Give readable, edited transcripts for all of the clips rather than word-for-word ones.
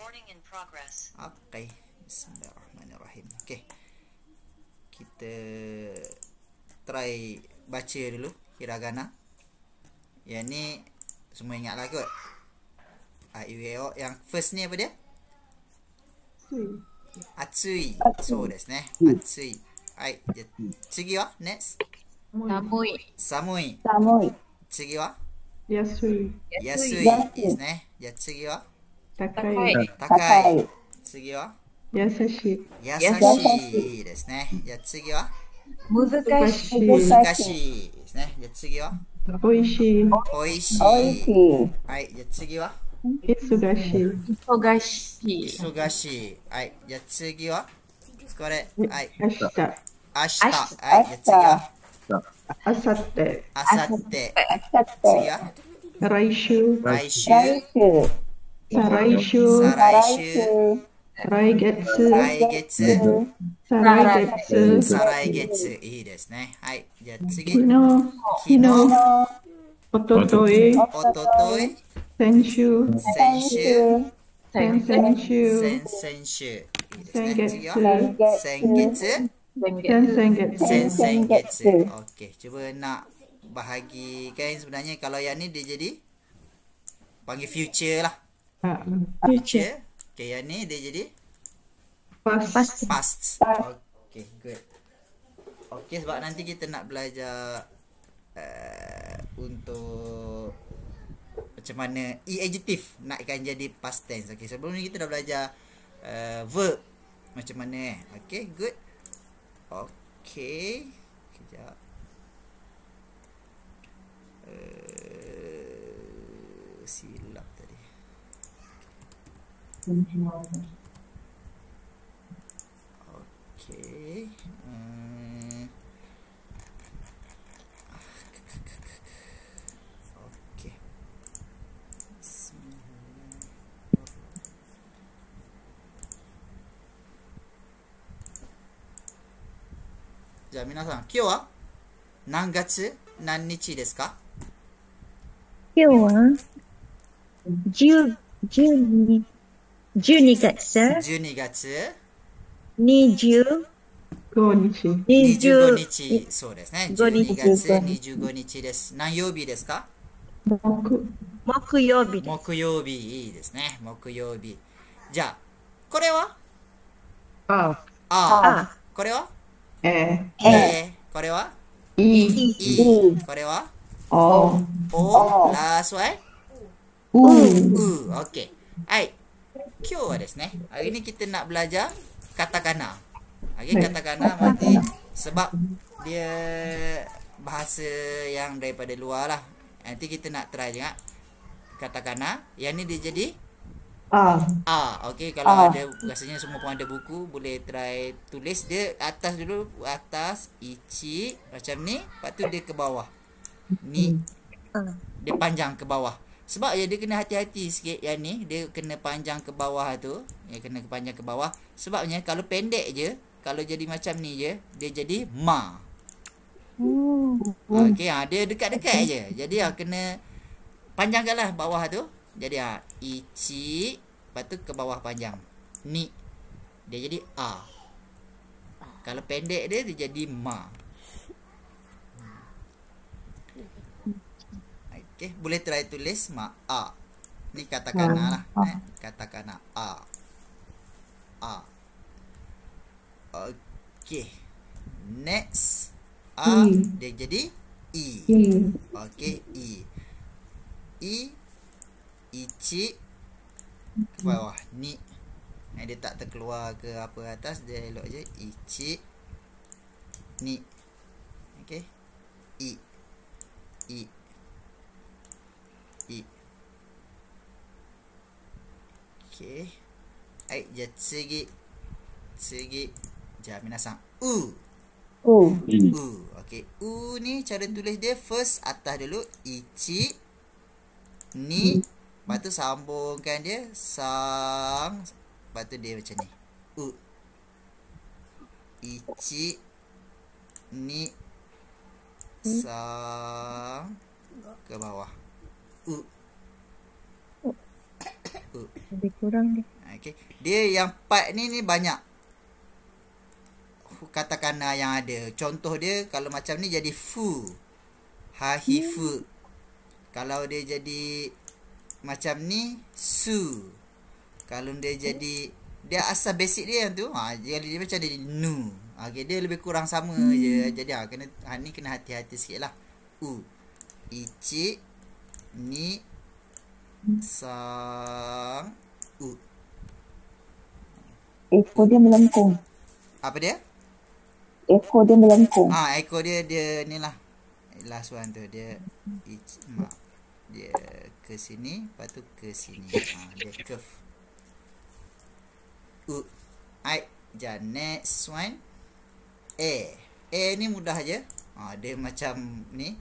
Okay. Bismillahirrahmanirrahim. Okay. Kita try baca dulu hiragana. Yang ni semua ingat lah kot. Yang first ni apa dia? Atsui. So desu ne. Atsui. Hai. Tsugi wa next. Samui. Tsugi wa Yasui desu ne. Tsugi wa Takai. Tsugi wa Yasashi desu ne. Tsugi wa Muzukashi desu ne. Tsugi wa Oishii. Hai. Tsugi wa Isogashi. Hai. Tsugi waこれ。はい。明日。はい。次はあさって。次は来週。再来週。再来月。いいですね。はい。じゃあ次。昨日。おととい。先週。先々週。先月。Okey, cuba nak bahagikan sebenarnya kalau yang ni dia jadi panggil future lah. Future. Okey, yang ni dia jadi past. Okey, good. Okey, sebab nanti kita nak belajar untuk macam mana adjective nakkan jadi past tense. Okey, sebelum ni kita dah belajar verb macam mana okey, good. Okey, kejap. Silap tadi. Okey. Okey.じゃあ皆さん、今日は何月何日ですか？今日は12月12月25日。そうですね。12月25日です。何曜日ですか？木曜日です。木曜日、いいですね。木曜日。じゃあ、これはこれはこれはこれはlast one OK。 はい、今日はですね、hari ni kita nak belajar katakana. Katakana nanti sebab dia bahasa yang daripada luar lah. Nanti kita nak try juga katakana. Yang ni dia jadi okey, kalau ada rasanya semua pun ada buku, boleh try tulis dia atas dulu, atas ichi macam ni, lepas tu dia ke bawah. Ni dia panjang ke bawah. Sebab dia kena hati-hati sikit yang ni, dia kena panjang ke bawah tu, dia kena panjang ke bawah. Sebabnya kalau pendek je, kalau jadi macam ni je, dia jadi ma. Okey, dia dekat-dekat je. Jadi kena panjangkanlah bawah tu. Jadi ichi, lepas tu ke bawah panjang. Ni dia jadi kalau pendek dia jadi ma. Okey, boleh try tulis ma ni katakana lah. Katakana Okey. Next dia jadi i. Okey, i ichi ke bawah ni. Dia tak terkeluar ke apa atas, dia elok je ichi ni. Okey, i okey. Hai,じゃあ次。じゃあ皆さんokey, ni cara tulis dia first atas dulu ichi ni. Lepas tu sambungkan dia sang. Lepas tu dia macam ni ichi ni sang ke bawah lebih kurang dia. Okey. Dia yang part ni banyak katakana yang ada. Contoh dia kalau macam ni jadi fu. Ha hi fu. Kalau dia jadi macam ni su. Kalau dia jadi dia asal basic dia yang tu, dia macam dia nu. Okey, dia lebih kurang sama je. Jadi kena ni kena hati-hati sikitlah. U. Ichi ni sang u. Ekor dia melengkung. Apa dia? Ekor dia melengkung. Ekor dia ni lah. Last one tu dia dia ke sini, lepas tu ke sini. Dia curve. Next one. A ni mudah je. Dia macam ni.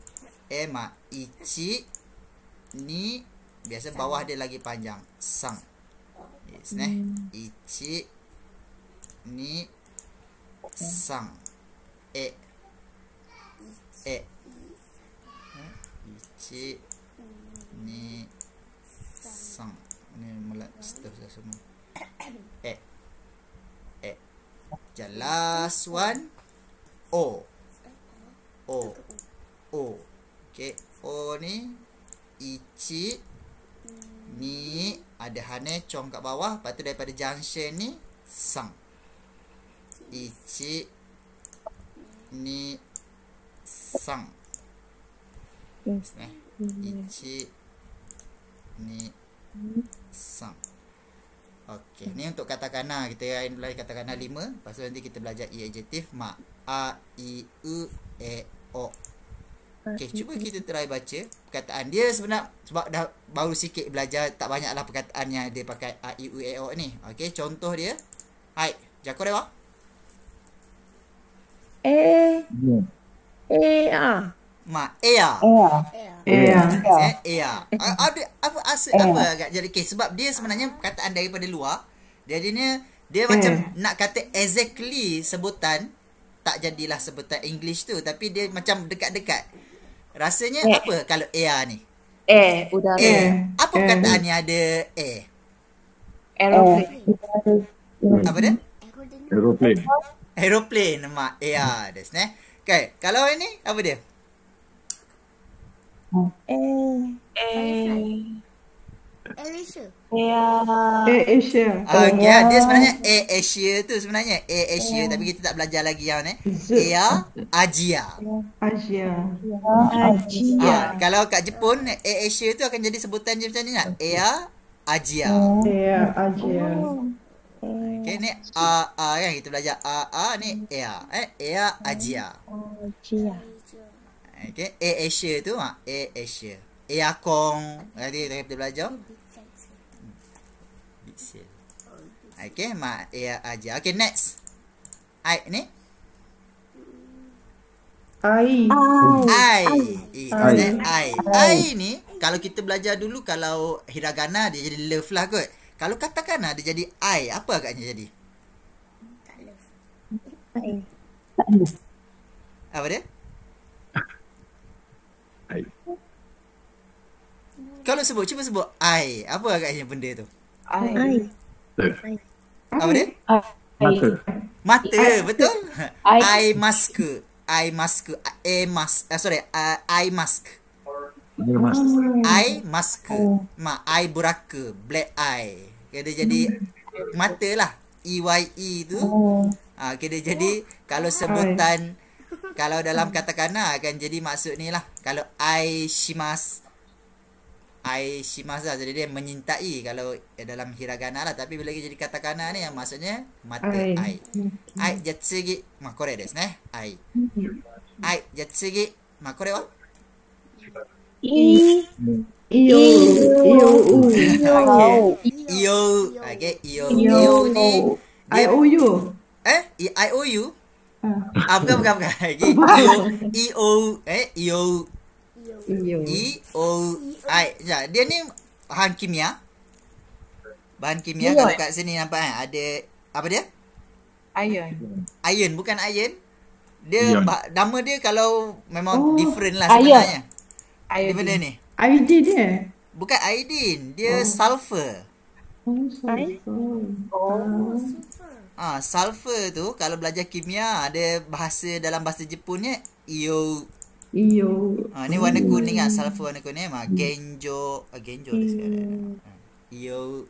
Ichi ni biasa bawah dia lagi panjang. Sang. Yes, Ichi ni sang. Ichi ni sang. Ni mula seterusnya semua. The last one. O. Okay. O ni ichi ni ada hane cong kat bawah. Lepas tu daripada junction ni sang. Ichi ni sang. Ichi ni sang. Okey, ni untuk katakana. Kita belajar katakana 5. Lepas tu nanti kita belajar adjektif. Ma, a, i, u, e, o. Okey, cuba kita try baca perkataan dia sebenarnya. Sebab dah baru sikit belajar, tak banyaklah perkataan yang dia pakai a, i, u, e, o ni. Okey, contoh dia. Hai, jako dewa. Ma, ea. Ada apa asal apa agak jadi sebab dia sebenarnya perkataan daripada luar. Jadinya dia macam nak kata exactly sebutan, tak jadilah sebutan English tu, tapi dia macam dekat-dekat. Rasanya apa kalau ea ni? Udara. Apa perkataan yang ada Aeroplane. Apa dia? Aeroplane. Ma, ea desu ne. Okay, kalau ini apa dia? Asia. Okay, dia sebenarnya Asia tu sebenarnya Asia, tapi kita tak belajar lagi yang ni. Asia. Kalau kat Jepun Asia tu akan jadi sebutan je macam ni nak. Asia. Okay, ni kan kita belajar ni Asia. Okay, Asia tu Asia. Kong. Nanti kita belajar. Okay, Asia. Okay, next. Ni? I ni kalau kita belajar dulu, kalau hiragana dia jadi love lah kot. Kalau katakana dia jadi I, apa agaknya jadi? Apa dia? Kalau cuba sebut I, apa agaknya benda tu? Apa dia? Mata, betul? Eye mask. Eye mask. Eye mask. Eye mask. Eye buraka. Black eye. Dia jadi mata lah. EYE tu. Dia jadi kalau sebutan, kalau dalam katakana akan jadi maksud ni lah. Kalau eye shimas lah, jadi dia menyintai kalau dalam hiragana lah. Tapi bila jadi katakana ni yang maksudnya mata ai. Ai jatsugi kore desu ne. Ai jatsugi kore wa iyo. Okay, iyo ni IOU. IOU. Bukan. Iyo. Dia ni bahan kimia. Kalau kat sini nampak ada apa dia? Iron, bukan iron. Dia nama dia kalau memang different lah sebenarnya. Dia benda ni. Iodine dia. Bukan iodine, dia sulfur. Sulfur tu kalau belajar kimia ada bahasa dalam bahasa Jepunnya iyo. Iyo. Ni warna kuning sulfur warna kuning genjo. Genjo dia sekarang. Iyo.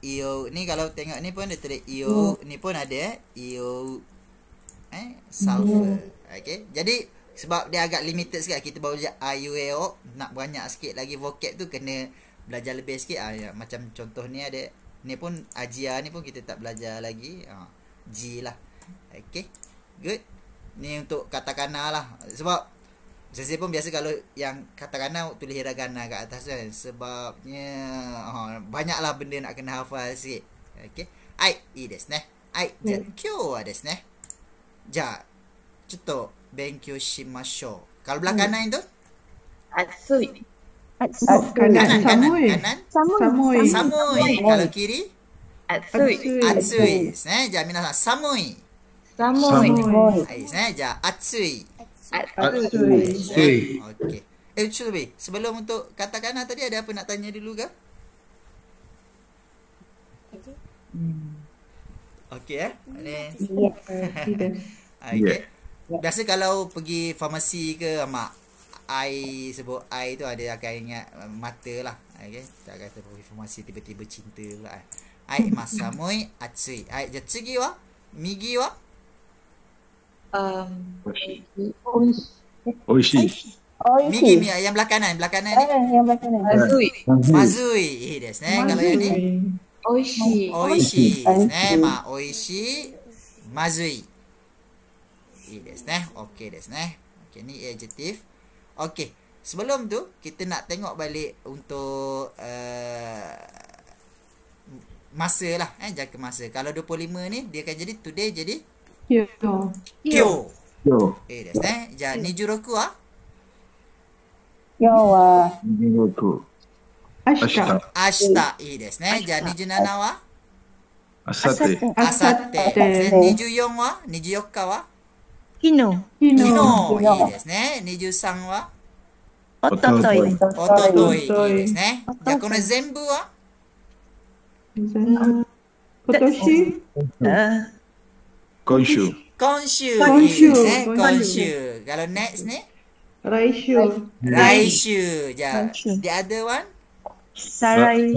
Iyo ni kalau tengok ni pun dia tulis iyo, ni pun ada iyo sulfur. Okey. Jadi sebab dia agak limited sikit, kita baru belajar IUEO, nak banyak sikit lagi vocab tu kena belajar lebih sikit. Macam contoh ni ada, ni pun Ajia ni pun kita tak belajar lagi. G lah. Okey. Good. Ni untuk katakana lah. Sebab saya pun biasa kalau yang katakana tulis hiragana kat atas kan. Sebabnya banyaklah benda nak kena hafal sikit. Okey. Ai, i desu ne. Ai, ja kyou wa desu ne. Ja, chotto benkyou shimashou. Kalau belah kanan tu? Atsui. Kanan. Samui. Samui. Kalau kiri? Atsui. Atsui. Ja, minasan samui. Samui. Ja, atsui. Atsui. Okey. Cuba sebelum untuk katakana tadi ada apa nak tanya dulu ke? Okey Ni. Okey. Biasa kalau pergi farmasi ke mak I sebut I tu ada akan ingat mata lah. Okey. Tak kata pergi farmasi tiba-tiba cinta pula. Ai masamui atsui. Ai ja tsugi wa migi wa Oishii. migi yang belah kanan ni. Yang belah kanan. Atsui. Mazui desu ne. Kalau yang ni Oishii. oishii desu ne. Oishii mazui. Desu ne. Okey desu ne. Okey ni adjective. Okey. Sebelum tu kita nak tengok balik untuk masa lah, jangka masa. Kalau 25 ni dia akan jadi today jadi kyo. Desu ne. Ja nijuroku wa Yawa. Nijuroku. Ashita. ashita. Desu ne. Ja nijunana wa Asate. asatte. Nijuyon wa nijuyokka wa Kino. kino. Desu ne. Nijusan wa Ototoi. ototoi. Desu ne. Ja kono zenbu wa Kotoshi. Konshu. Konshu. Konshu. Konshu. Kalau next ni Raishu. Raishu. Ja. Konshu. The other one Sarai.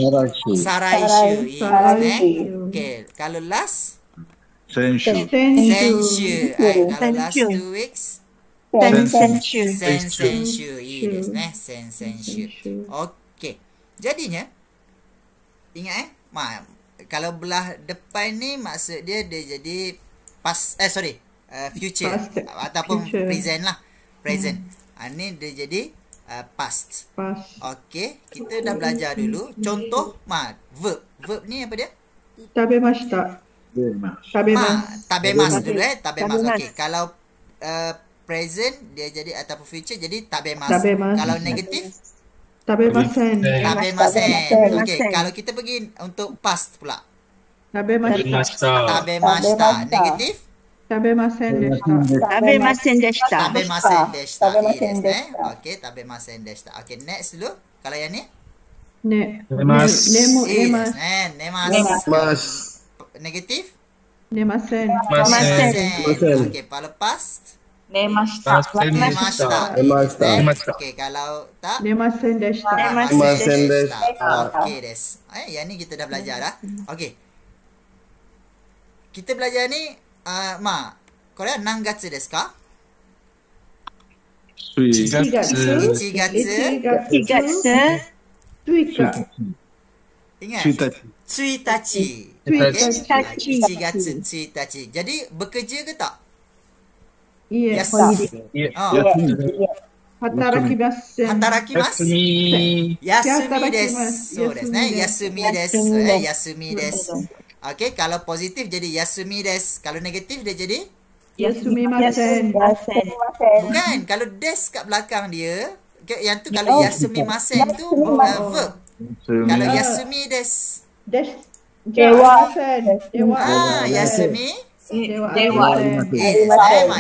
Saraishu. Saraishu. Okay. Kalau last Senshu. Senshu. Kalau last Senshu. 2 weeks Senshu. Senshu. Desu ne. Senshu. Okay. Jadinya ingat kalau belah depan ni maksud dia jadi past future Past. ataupun Future. present lah. Present. Ni dia jadi past. Pas. Okey, kita dah belajar dulu. Contoh verb. Verb ni apa dia? Tabemashita. Tabemas dulu Tabemas. Tabemas. Okey, kalau present dia jadi ataupun future jadi tabemas. Tabemas. Kalau negatif Tabemasen. tabemasen. Okey, kalau kita pergi untuk past pula. Tabemashita. Tabemashita. Negatif Tabemasen deshita. Tabemasen deshita. tabemasen deshita. Tabemasen Yes, deshita. Okey, tabemasen deshita. Okey, next dulu. Kalau yang ni Nemo yes, emas. nemas. Mas. Negatif Nemasen. masen. Okey, kalau past Nemashita. Nemashita. Okey, kalau tak Nemasen deshita. Nemasen deshita. Okey, des. Yang ni kita dah belajar dah. Okey. Kita belajar ni Korea nangatsu desu ka? Sui. Ichigatsu. Ichigatsu. Suika. Ingat? Suitachi. Tsuitachi. Ichigatsu tsuitachi. Jadi bekerja ke tak? Iya. Yes. Hatarakimasen. Hatarakimasu. Yasumi desu. So desu ne. Yasumi Yasumi desu. Yasumi desu. Okey, kalau positif jadi yasumi desu. Kalau negatif dia jadi Yasumimasen. bukan. Kalau des kat belakang dia, yang tu kalau yasumi masen tu verb. Kalau yasumi desu. Dewa. Yasumi Dewa.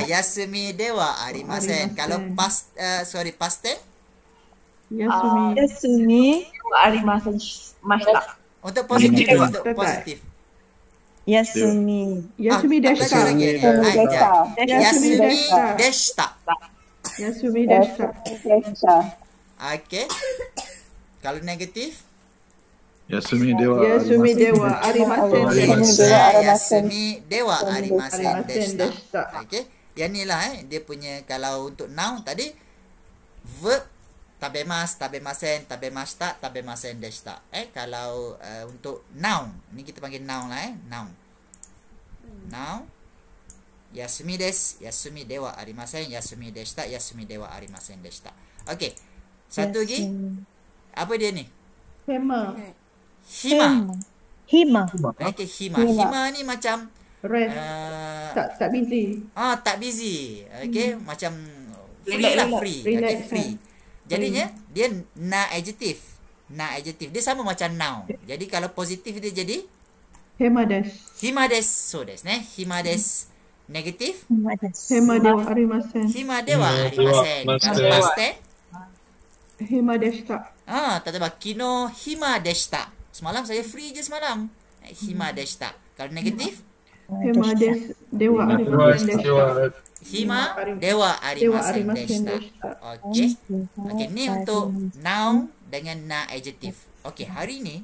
yasumi dewa arimasen. Kalau past tense Yasumi. Yasumi. Dewa arimasen mashita. Untuk positif dulu, untuk Tepat. positif. Yasumi. Yasumi tak deshita. belajar lagi. Hai, jap. Yasumi Yasumi deshita. deshita. Yasumi deshita. Okey. Kalau negatif, Yasumi dewa. Yasumi dewa arimasen Yasumi dewa arimasen Arimasen deshita. deshita. Okey. Yang ni lah dia punya kalau untuk noun tadi verb tabemasen, tabemashita, tabemasen deshita. Kalau untuk noun, ni kita panggil noun lah noun. Noun. Yasumi yasumi dewa arimasen, yasumi deshita, yasumi dewa arimasen deshita. Okey. Satu lagi. Apa dia ni? Hema. Hima. Hima. Okey, hima. Hima ni macam Rest. Tak busy. tak busy. Okey, macam free Relax, lah, relax. free. Relax, Okey, free. Jadinya dia na adjective. Na adjective. Dia sama macam noun. Jadi kalau positif dia jadi Hema desu. hima desu. So desu ne. Hima desu. Negatif. Hema dewa arimasen. Hima dewa arimasen. Kalau past tense, Hema deshita. tataba kino hima deshita. Semalam saya free je semalam. Hima deshita. Kalau negatif, Hema dewa arimasen deshita. hima dewa arimasen deshita. Okey. Okey, ni untuk noun dengan na adjective. Okey, hari ni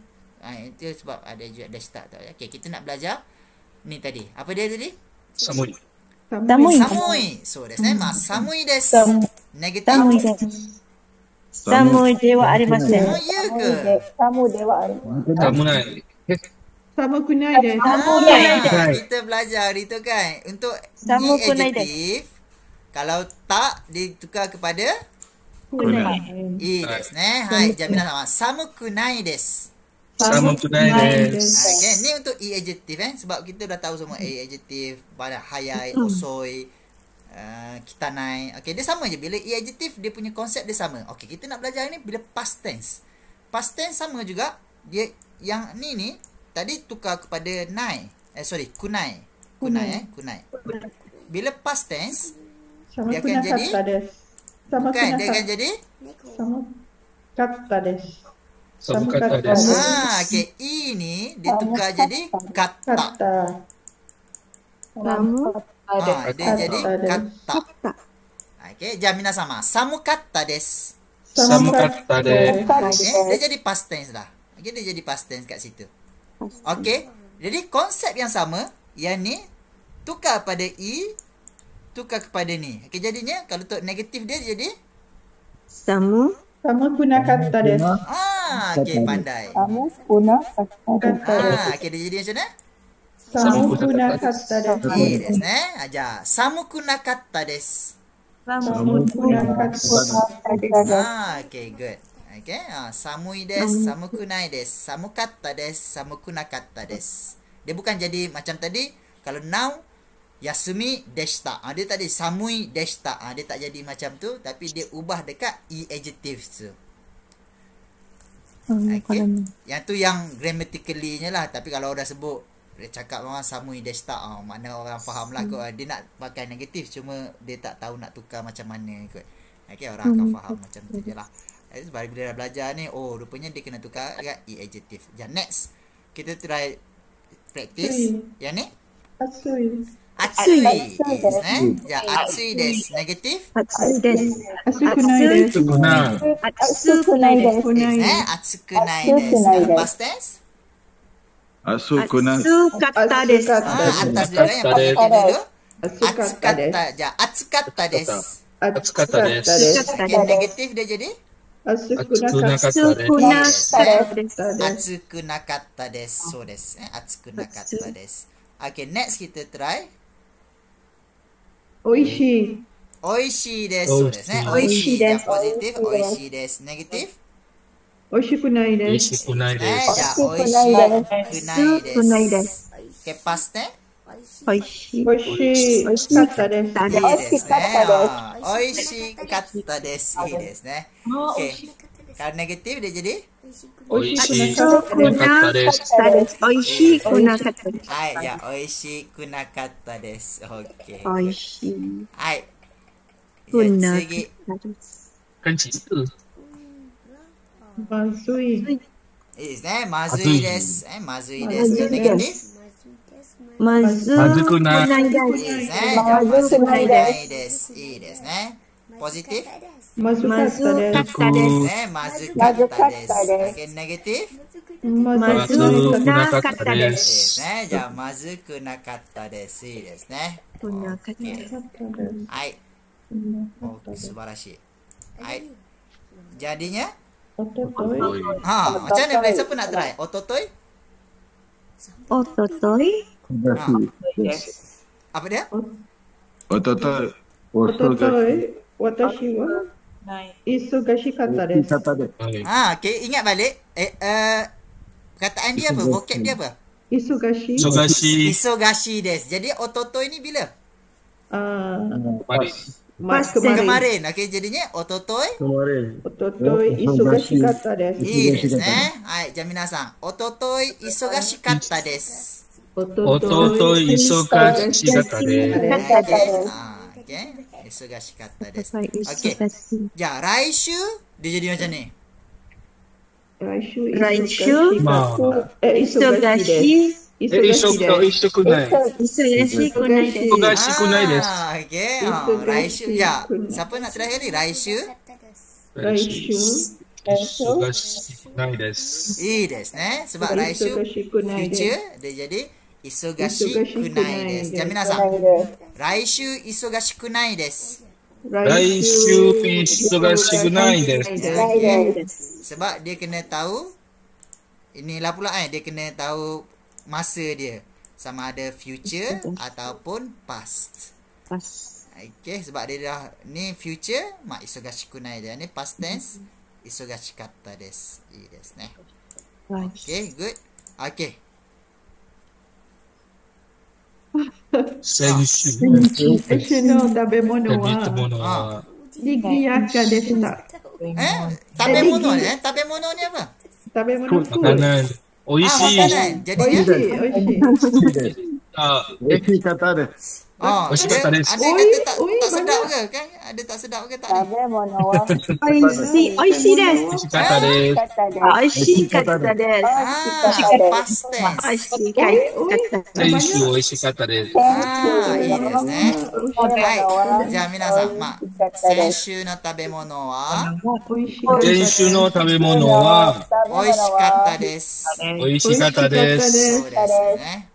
itu sebab ada deshita tu. Okey, kita nak belajar ni tadi. Apa dia tadi? Samui. Samui. So, desu ne. Samui desu. Negatif. Samui desu. Samui dewa arimasen. Oh, ya ke? Sama kunai desu. Kita belajar hari tu kan. Untuk Sama e kunai adjective, kalau tak ditukar kepada Kunai. e desu ne. Hai, jaminan sama. Samu kunai desu. Kunai desu. Okay, ni untuk e adjective sebab kita dah tahu semua e adjective, pada hayai, osoi, kitanai. Okay, dia sama je. Bila e adjective dia punya konsep dia sama. Okay, kita nak belajar ni bila past tense. Past tense sama juga. Dia yang ni tadi tukar kepada nai. Kunai. Kunai. Bila past tense Sama dia akan jadi kata desu. Sama bukan, dia akan kata. jadi Sama kata desu. Sama kata desu. okay, e ni dia tukar jadi kata. Kata. Samu. Dia jadi kata. Okay, jaminan sama. Samu kata desu. Sama kata desu. Okay, dia jadi past tense dah. Okay, dia jadi past tense kat situ. Okay, jadi konsep yang sama. Yang ni tukar pada e, tukar kepada ni. Okay, jadinya kalau untuk negatif dia jadi Samu. Sama guna kata desu. okay, pandai. Okay, dia jadi macam mana? Sama guna kata desu. Desu ne. Ajar. Samu kunakatta desu. Sama guna kata desu. Okay, good. Okay, samui desu, samukunai desu, samukatta desu, samukunakatta desu. Dia bukan jadi macam tadi. Kalau noun, yasumi deshita. Dia tadi samui deshita. Dia tak jadi macam tu. Tapi dia ubah dekat e adjective tu. Okay. Yang tu yang grammatically nya lah. Tapi kalau dah sebut, dia cakap orang samui deshita. Makna orang faham lah kot. Dia nak pakai negatif. Cuma dia tak tahu nak tukar macam mana kot. Okay, orang akan faham macam tu je lah. Sebab bila dah belajar ni, rupanya dia kena tukar dekat e adjective. Next, kita try practice. Yang ni? Atsui. Atsui. Atsui desu. Negatif? Atsui desu. Atsui kunai desu. Atsu kunai desu. Kunai. Atsukunai desu. Kalau past tense? Asu kuna. Atsu kata desu. Atas dulu yang positif dulu. Atsukata desu. Atsukatta desu. Atsukata desu. Okay, negatif dia jadi? Atsukunakatta Atsu desu. kunakata desu. Atsukunakatta desu. So desu. Atsukunakatta desu. Okay, next kita try. Oishi. Oishi desu. Oishi Yang desu. positif. Oishi desu. Negatif? Oishi kunai desu. Desu kunai desu. Oishi kunai desu. Okay, past tense? Oishi. Oishi kata desu. Oishi katta desu. Okay. Kalau negatif dia jadi? Oishi Kunakata kunakatta desu. desu. Oishi kunakata desu. Oishi kunakatta desu. Okay. Oishi Hai. Segi. kunakata desu. Kan cerita. Mazui. Is mazui desu. Mazui desu. Negatif. Mazu Mazukunai. kunai desu. Is mazukunai desu. I desu ne. Positif. Mazukata desu. Kata desu. Mazukata desu. Okay, negatif. Mazunakata desu. Isじゃあまずくなかったです。いいですね。Kunakata desu. はい。素晴らしい。はい。Jadinya? Ototoi. Macam mana boleh? Siapa nak try? Ototoi? Ototoi. Apa dia? Ototoi. Ototoi. Watashi wa isogashikata desu. Okay. Ingat balik. Perkataan dia apa? Vocab dia apa? Isogashi. Isogashi desu. Jadi ototoi ni bila? Kemarin. Okey, jadinya ototoi. Ototoi isogashikata desu. いいですね。はい。じゃあ皆さん、おととい忙しかったです。おととい忙しかったです。Okay.忙しかったです。Okay. じゃあ来週dia jadi macam ni. Raishu. Isogashi. Isogashi kunai. Isogashi kunai desu. Isogashi kunai desu. Okay. Raishu. Ya. Siapa nak terakhir ni? Raishu. Isogashi kunai desu. いいですね。sebab Raishu future dia jadi Isogashi kunai desu. じゃあ皆さん、来週忙しくないです。来週忙しくないです。 Sebab dia kena tahu, inilah pula dia kena tahu masa dia. Sama ada future ataupun past. Okay, sebab dia dah, ni future, mak isogashi kunai dia. Ni past tense, isogashi katta desu. Iいですね。Okay, good. Okay. 先週の食べ物食べは物は賑やかでした。食べ物ね。食べ物にapa? 食べ物makanan 美味しい makanan. Jadinya 美味しい。 Ekikata desu. Oishikatta desu. Ada kata tak sedap ke kan? Ada tak sedap ke tak ni? Oishii desu. 美味しかったです。 Oishikatta desu. Past tense. Oishikatta. 先週美味しかったです。いいですね。はい。じゃあ皆さん、先週の食べ物は先週の食べ物は美味しかったです。美味しかったでそうす。ですね。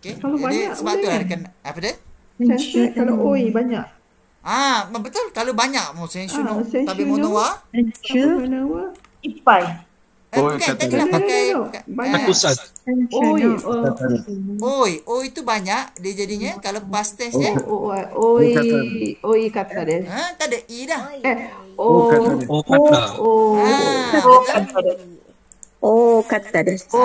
Okay. Jadi sebab tu ada kena apa dia? Kalau oi banyak. Betul. Kalau banyak mau sensu no tabemono wa? Ippai. Bukan tadi dah pakai Takusat. oi tu banyak dia jadinya kalau past tense dia. Oi kata desu. Tak ada i dah. Okatta desu.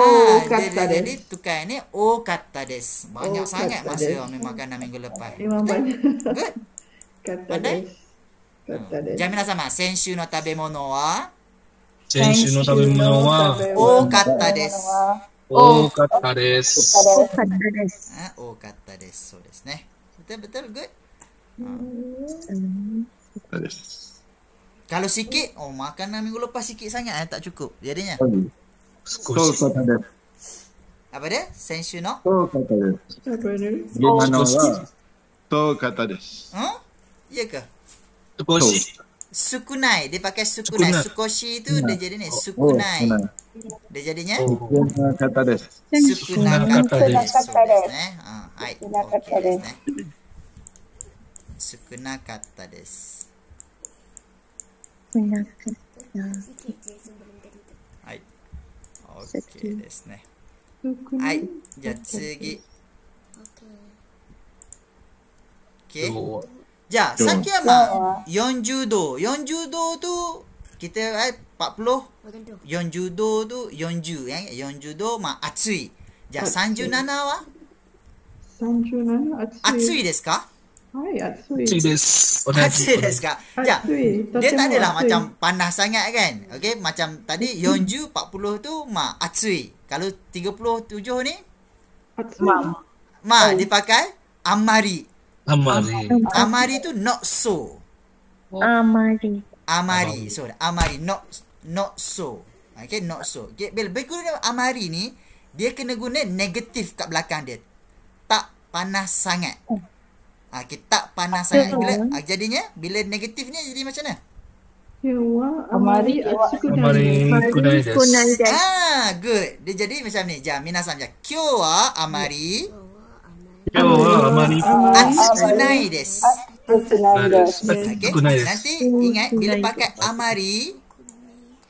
Jadi tukar ni okatta desu. Banyak sangat masa kami makan minggu lepas. Memang banyak. Good. Kata desu.じゃあ皆様、先週の食べ物は先週の食べ物は多かったです。多かったです。多かったです。そうですね。Betul, good. Kalau sikit, makanan minggu lepas sikit sangat tak cukup. Jadinya. Apa dia? Sensu no? Ya ke? Sukunai. Dia pakai sukunai. Sukoshi tu dia jadi ni. Sukunai. Dia jadinya? Sukunakata desu. Hai. Okay desu ne. Sukunakata desu. Hai. Okay desu ne. Hai. じゃあ次。Okay. じゃあ、さっきは40度。40度tu, kita 40. 40度tu, 40 ya. 40度、暑い。じゃあ、37は暑いですか？はい、暑い。暑いです。同暑じ。いですか？じゃあ、dia tak adalah macam panas sangat kan? Okay, macam tadi 40, 40 tu,暑い. Kalau 37 ni, dia pakai amari. Amari tu not so. Amari. So, amari not not so. Okay, not so. Okay, bila guna amari ni, dia kena guna negatif kat belakang dia. Tak panas sangat. Okay, tak panas sangat. Bila jadinya, bila negatifnya jadi macam mana? Kyowa amari Amari kunai desu. Good. Dia jadi macam ni. Jom, minasan je. Kyo wa amari Kyo wa amari atsukunai desu. Okay. kunai desu. Nanti ingat, bila pakai amari,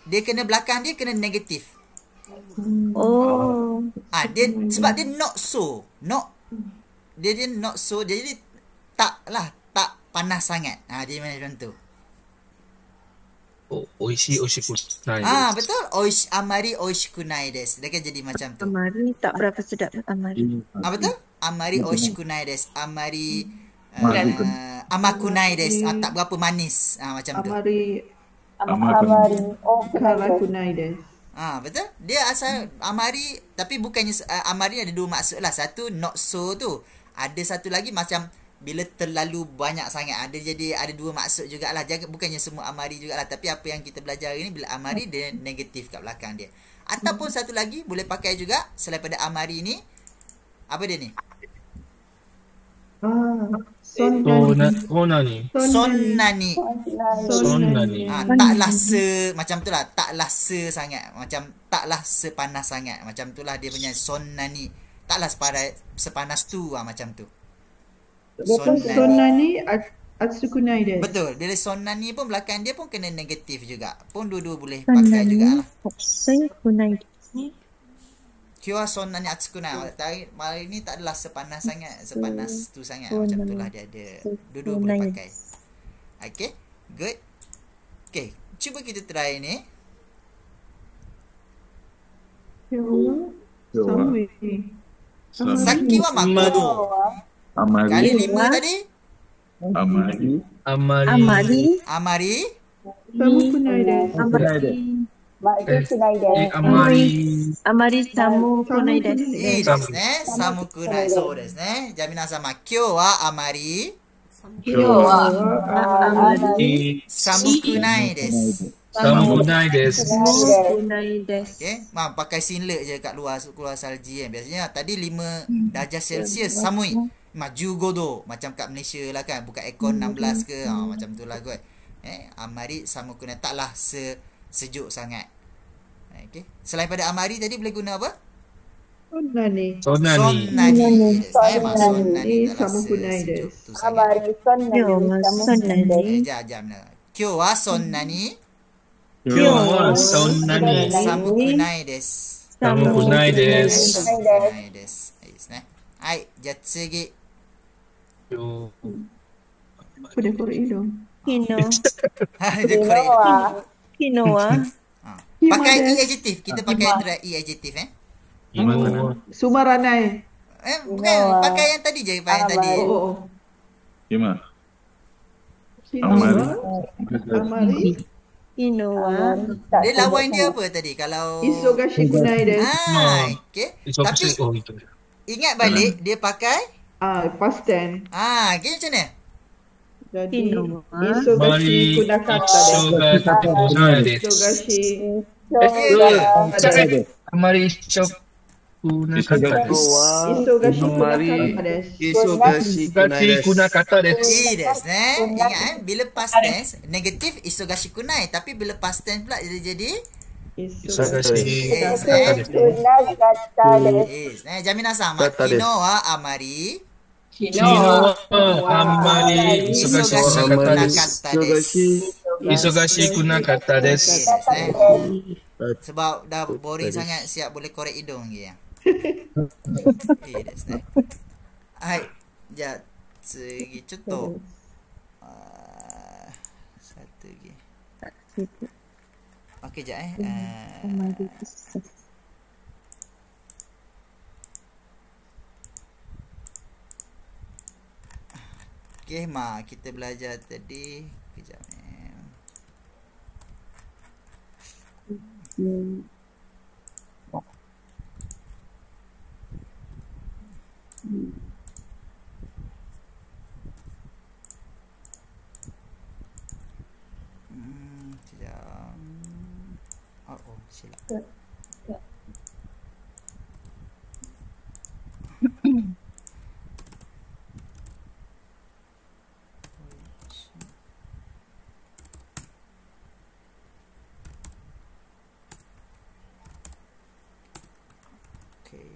dia kena belakang dia kena negatif. Oh. Dia sebab dia not so. Dia not so. Jadi tak panas sangat. Dia macam tu. Oishi kunai. Betul. Amari oishikunai desu. Dia kan jadi macam tu. Amari tak berapa sedap amari. Betul? Amari oishikunai desu. Amari amakunai desu. Tak berapa manis. Macam tu. amari karakunai desu. Betul? Dia asal amari, tapi bukannya amari ada dua maksud lah. Satu not so tu. Ada satu lagi macam bila terlalu banyak sangat. Ada dua maksud jugalah. Bukannya semua amari jugalah. Tapi apa yang kita belajar hari ni, bila amari dia negatif kat belakang dia. Ataupun satu lagi boleh pakai juga selain pada amari ni. Apa dia ni? Sonnani. Taklah macam tu lah. Taklah sangat. Macam taklah sepanas sangat. Macam tu lah dia punya sonnani. Taklah sepanas tu macam tu. Sonnani atsukunai desu. Betul. Bila sonnani pun belakang dia pun kena negatif juga. Pun dua-dua boleh pakai jugalah. Kunai. Kyo sonnani atsukunai. Hari ni tak adalah sepanas sangat. Sepanas tu sangat. Macam tu lah dia ada. Dua-dua boleh pakai. Okay. Good. Okay. Cuba kita try ni. Saki wa makoto. Kali 5 tadi. Amari. Amari samu kunai desu. いいですね。寒くない。そうですね。じゃあ皆様、今日はあまり寒くないです。Samunai desu. Kunai desu. Okay. Pakai singlet je kat luar salji kan. Biasanya tadi 5 darjah Celsius samui. 15 do. Macam kat Malaysia lah kan. Buka aircon 16 ke. Macam tu lah kot. Amari samukunai. Taklah sejuk sangat. Okay. Selain pada amari tadi boleh guna apa? Sonnani. Sonnani samukunai desu. Sonnani. Kyo wa sonnani Kyo wa sonnani samukunai desu. Samukunai desu. いいですね。はい、じゃあ次。Kyo. Kore ilo. Kino. Dia korek. Quinoa. Pakai e adjective. Kita pakai e adjective Sumaranai. Bukan, pakai yang tadi je. Pakai yang tadi. Gimana? Amari. Quinoa. Dia lawan dia apa tadi? Kalau Isogashi kunai desu. Okay. Tapi Tapi ingat balik dia pakai Past tense. okay, macam mana? Jadi Quinoa. isogashi kunakata desu. Isogashi. Amari kunakata desu. Isogashi kunakata desu. Isogashi kunakata desu. いいですね。Ingat bila past tense negatif isogashi kunai, tapi bila past tense pula dia jadi Isogashi yes, kunakata desu. yes. Jamina sama. Kino wa amari Kino wa amari isogashi kunakata desu. Isogashi kunakata desu. Sebab dah boring sangat, siap boleh korek hidung je ya. いいですね。はい。じゃあ次ちょっとsatu lagi. Okey jap Okey, kita belajar tadi. Kejap ni. Sekejap. silap. Okey.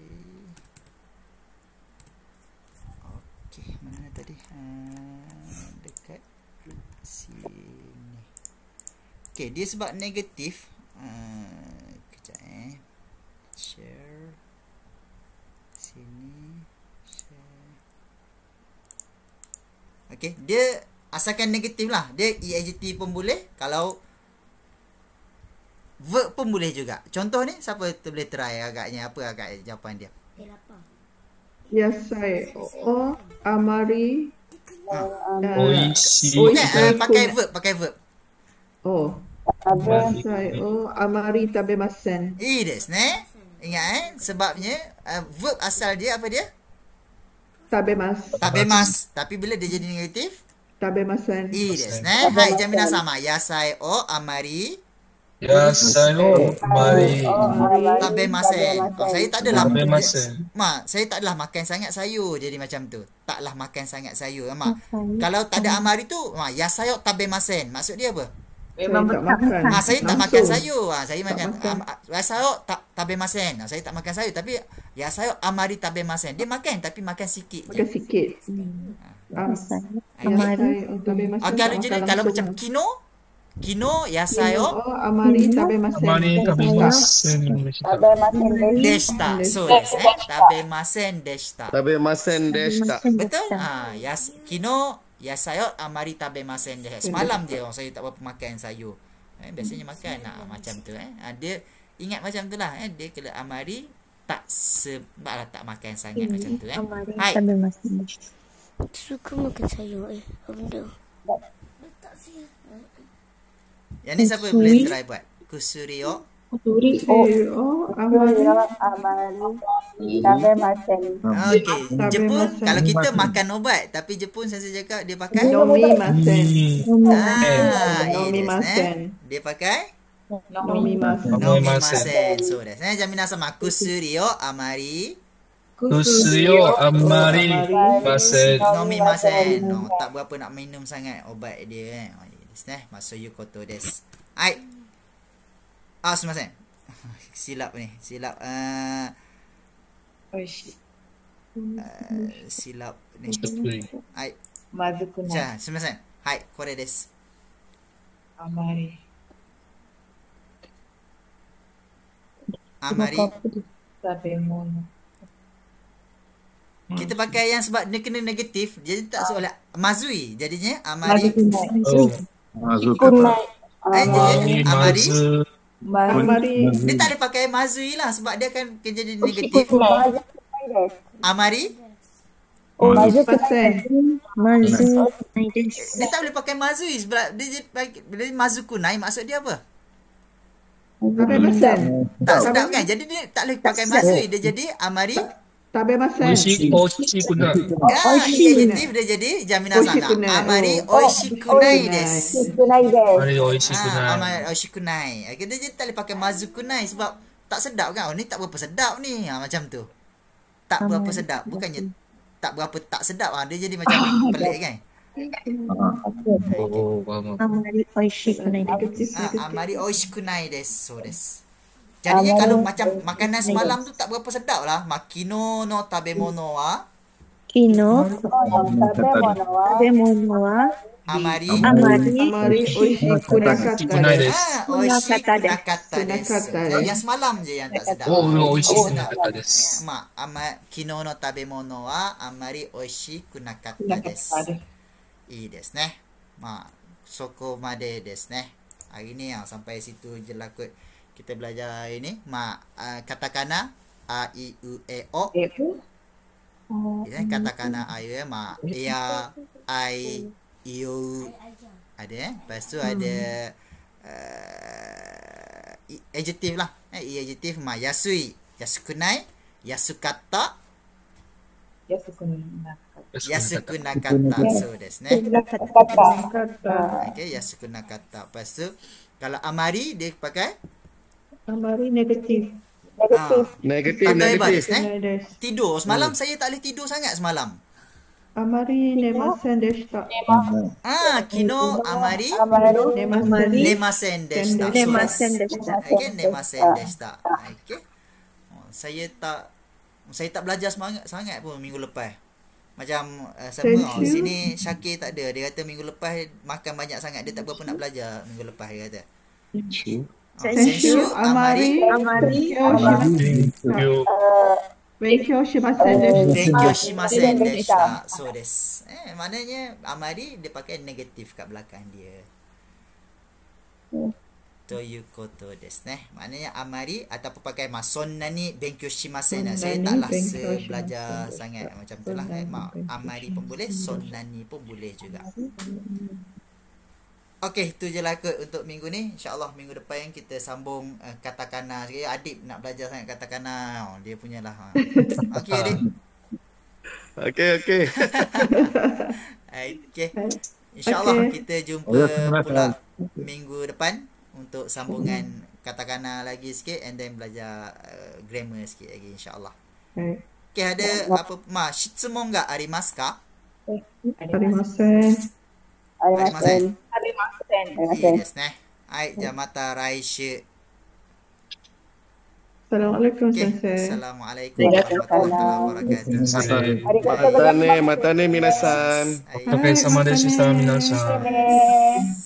Okey, mana tadi? Dekat sini. Okey, dia sebab negatif. Kejap share sini, share. Okey, dia asalkan negatif lah. Dia EAGT pun boleh, kalau verb pun boleh juga. Contoh ni siapa tu boleh try agaknya, apa agak jawapan dia? Yasai o amari. Oishi. Pakai verb. Oh. Yasai o amari tabemasen. Desu ne. Ingat sebabnya verb asal dia apa dia? Tabemas. Tapi bila dia jadi negatif? Tabemasen. Desu ne. Hai, jamina sama. Yasai o amari Yasai o amari tabemasen. Saya tak adalah tabemasen. saya tak adalah makan sangat sayur, jadi macam tu. Taklah makan sangat sayur. Kalau tak ada amari tu, yasai o tabemasen. Maksud dia apa? Memang tak makan. Saya tak makan sayur. Saya makan yasai o tabemasen. Saya tak makan sayur, tapi yasai o amari tabemasen. Dia makan tapi makan sikit je. Makan sikit. Amari. Kalau jadi kalau macam kino yasai o amari tabemasen. Amari tabemasen. deshita. So tabemasen deshita. Betul? Kino yasai o amari tabemasen deshita. Semalam je saya tak berapa makan sayur. Biasanya makan macam tu. Dia ingat macam tu lah. Dia kalau amari tak sebablah tak makan sangat macam tu. Hai. Suka makan sayur benda. Yang ni siapa boleh try buat? Kusurio. Amari. Okey. Jepun kalau kita makan ubat, tapi Jepun saya cakap dia pakai Nomimasen. Nomimasen. Dia pakai Nomimasen. nomimasen. So that's jamina sama kusurio amari Kusurio amari masen. nomimasen. Tak berapa nak minum sangat ubat dia. Masuyu koto desu. Hai. Sumimasen. Silap ni. Silap silap ni. Hai. Mazukunai. Sumimasen. Hai, kore desu. Amari. Amari. Tabemono. Kita pakai yang sebab dia kena negatif, jadi tak seolah mazui. Jadinya amari. Mazukunai. Amari. Amari. Dia tak boleh pakai mazui lah sebab dia akan jadi negatif. Amari. Mazukunai. Dia tak boleh pakai mazui sebab dia bila mazukunai maksud dia apa? Tabemasen. Tak sedap kan? Jadi dia tak boleh pakai mazui, dia jadi amari. Tabemasen. Oishikuna. Adjektif dia jadi jamina sana. Amari oishikunai desu. Amari oishikunai. Amari oishikunai. Dia jadi tak boleh pakai mazukunai sebab tak sedap kan? Ni tak berapa sedap ni. Macam tu. Tak berapa sedap. Bukannya tak berapa tak sedap. Dia jadi macam pelik kan? Amari oishikunai. Amari oishikunai desu. So desu. Jadinya kalau macam makanan semalam tu tak berapa sedap lah. Kino no tabemono wa amari Oishikunai desu. oishikunakata desu. Yang semalam je yang tak sedap. Oishikunakata desu. Kino no tabemono wa amari oishikunakata desu. I desu ne. Soko made desu ne. Hari ni sampai situ je lah kot. Kita belajar ini katakana a i u e o. Katakana a i u e ya ai iu ada lepas tu ada adjektif lah. Adjektif yasui, yasukunai, yasukata, yasukunakata. So desu ne. Okay, yasukunakata. Lepas tu kalau amari dia pakai Amari negatif. Negatif, Tak hebat negatif. des. Tidur semalam saya tak boleh tidur sangat semalam. Amari nemasen deshita. Kino amari nemasen deshita. Okay, nemasen deshita. Okay. Saya tak belajar sangat pun minggu lepas. Macam sama sini Syakir tak ada. Dia kata minggu lepas makan banyak sangat, dia tak berapa nak belajar minggu lepas, dia kata. Senshu amari Benkyo shimasen deshita. Benkyo shimasen deshita. So desu. Maknanya amari dia pakai negatif kat belakang dia. Toyu koto desu ne. Maknanya amari ataupun pakai sonnani benkyo shimasen. Saya tak rasa belajar sangat macam tu lah. Amari pun boleh, sonnani pun boleh juga. Okey, tu je lah kot untuk minggu ni. InsyaAllah minggu depan kita sambung katakana. Adik nak belajar sangat katakana. Dia punya lah. Okey adik. Okey. Okay. InsyaAllah kita jumpa pula minggu depan untuk sambungan katakana lagi sikit and then belajar grammar sikit lagi insyaAllah. Okay, ada apa? Shitsumon ga arimasu ka? Arimasen.いいですね。はい、じゃあまた来週。Assalamualaikum Okay. sensei. Assalamualaikum warahmatullahi wabarakatuh. Matane minasan. お疲れ様でした、皆さん。